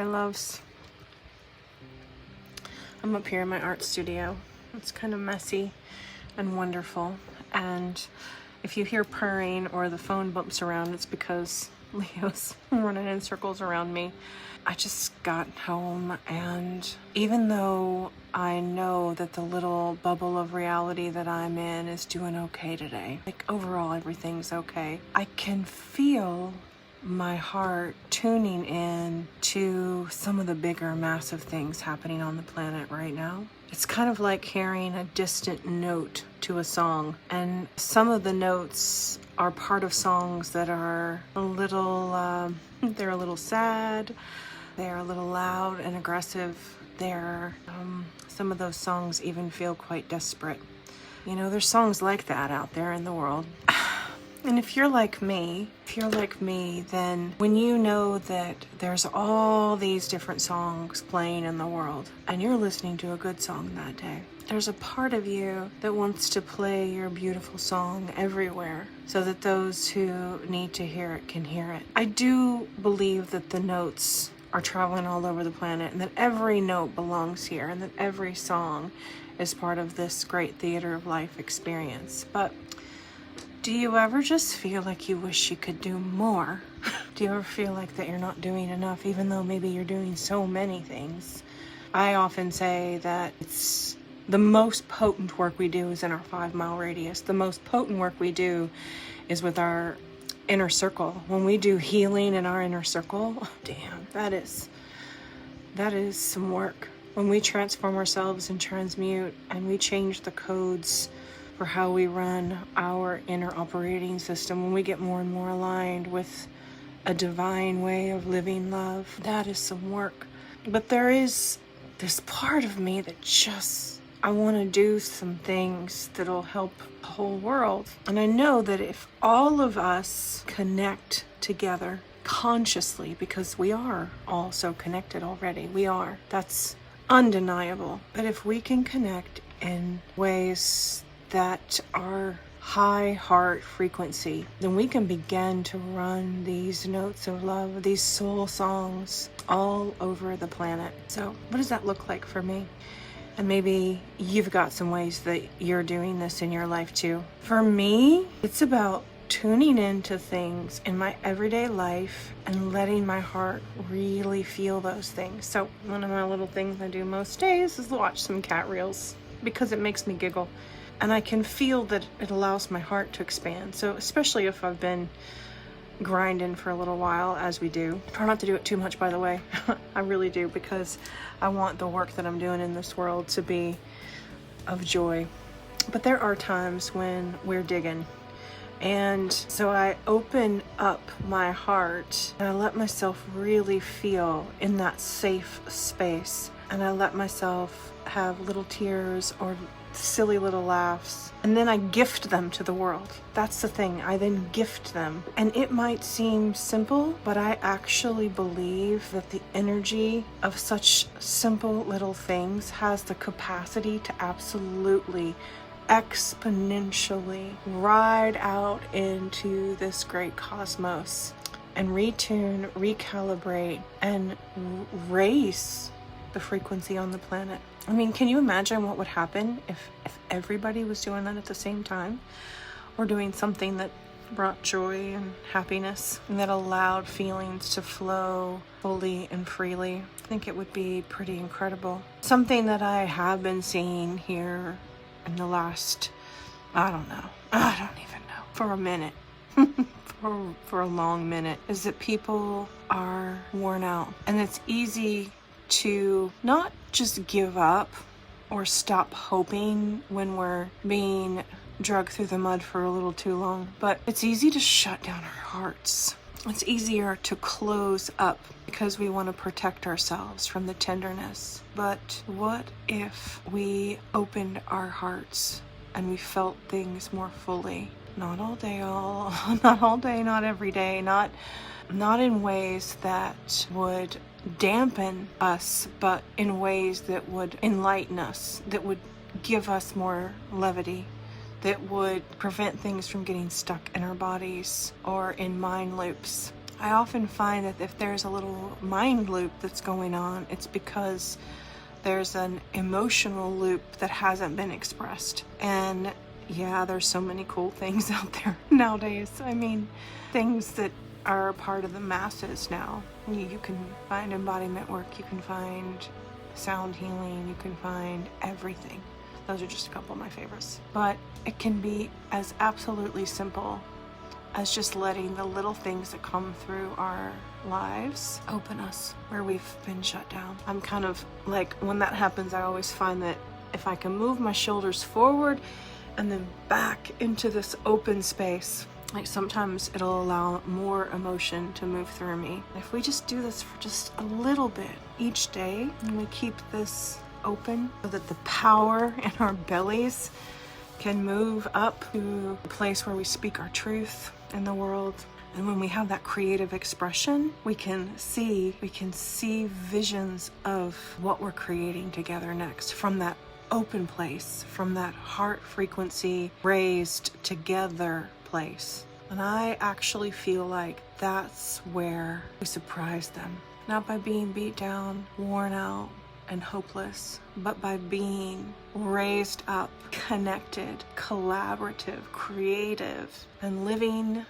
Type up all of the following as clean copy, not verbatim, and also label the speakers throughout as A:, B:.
A: My loves, I'm up here in my art studio. It's kind of messy and wonderful, and if you hear purring or the phone bumps around, it's because Leo's running in circles around me. I just got home, and even though I know that the little bubble of reality that I'm in is doing okay today, like overall everything's okay, I can feel my heart tuning in to some of the bigger, massive things happening on the planet right now. It's kind of like hearing a distant note to a song, and some of the notes are part of songs that are a little, they're a little sad, they're a little loud and aggressive. Some of those songs even feel quite desperate. You know, there's songs like that out there in the world. And if you're like me, then when you know that there's all these different songs playing in the world and you're listening to a good song that day, there's a part of you that wants to play your beautiful song everywhere so that those who need to hear it can hear it. I do believe that the notes are traveling all over the planet and that every note belongs here and that every song is part of this great theater of life experience. But do you ever just feel like you wish you could do more? Do you ever feel like that you're not doing enough, even though maybe you're doing so many things? I often say that it's the most potent work we do is in our 5-mile radius. The most potent work we do is with our inner circle. When we do healing in our inner circle, oh, damn, that is some work. When we transform ourselves and transmute and we change the codes for how we run our inner operating system, when we get more and more aligned with a divine way of living love, that is some work. But there is this part of me that just, I want to do some things that'll help the whole world. And I know that if all of us connect together consciously, because we are all so connected already, that's undeniable. But if we can connect in ways that are high heart frequency, then we can begin to run these notes of love, these soul songs all over the planet. So what does that look like for me? And maybe you've got some ways that you're doing this in your life too. For me, it's about tuning into things in my everyday life and letting my heart really feel those things. So one of my little things I do most days is watch some cat reels because it makes me giggle. And I can feel that it allows my heart to expand. So especially if I've been grinding for a little while, as we do. Try not to do it too much, by the way. I really do, because I want the work that I'm doing in this world to be of joy. But there are times when we're digging. And so I open up my heart and I let myself really feel in that safe space. And I let myself have little tears or silly little laughs, and then I gift them to the world. That's the thing, I then gift them. And it might seem simple, but I actually believe that the energy of such simple little things has the capacity to absolutely exponentially ride out into this great cosmos and retune, recalibrate, and raise the frequency on the planet. I mean, can you imagine what would happen if everybody was doing that at the same time? Or doing something that brought joy and happiness and that allowed feelings to flow fully and freely? I think it would be pretty incredible. Something that I have been seeing here in the last, I don't even know, for a minute, for a long minute, is that people are worn out. And it's easy to not just give up or stop hoping when we're being dragged through the mud for a little too long, but it's easy to shut down our hearts. It's easier to close up because we want to protect ourselves from the tenderness. But what if we opened our hearts and we felt things more fully? Not all day, not every day, not in ways that would dampen us, but in ways that would enlighten us, that would give us more levity, that would prevent things from getting stuck in our bodies or in mind loops. I often find that if there's a little mind loop that's going on, it's because there's an emotional loop that hasn't been expressed. And yeah, there's so many cool things out there nowadays. I mean, things that are a part of the masses now. You can find embodiment work, you can find sound healing, you can find everything. Those are just a couple of my favorites. But it can be as absolutely simple as just letting the little things that come through our lives open us where we've been shut down. I'm kind of like, when that happens, I always find that if I can move my shoulders forward and then back into this open space, like sometimes it'll allow more emotion to move through me. If we just do this for just a little bit each day, and we keep this open so that the power in our bellies can move up to a place where we speak our truth in the world. And when we have that creative expression, we can see visions of what we're creating together next from that open place, from that heart frequency raised together place. And I actually feel like that's where we surprise them. Not by being beat down, worn out, and hopeless, but by being raised up, connected, collaborative, creative, and living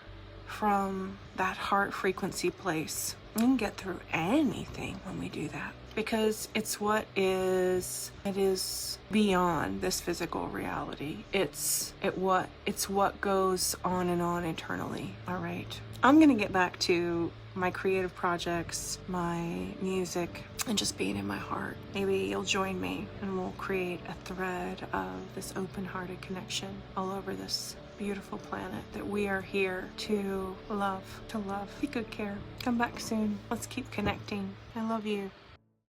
A: from that heart frequency place. We can get through anything when we do that, because it is beyond this physical reality. It's what goes on and on eternally. All right, I'm gonna get back to my creative projects, my music, and just being in my heart. Maybe you'll join me and we'll create a thread of this open-hearted connection all over this beautiful planet that we are here to love. Take good care. Come back soon. Let's keep connecting. I love you.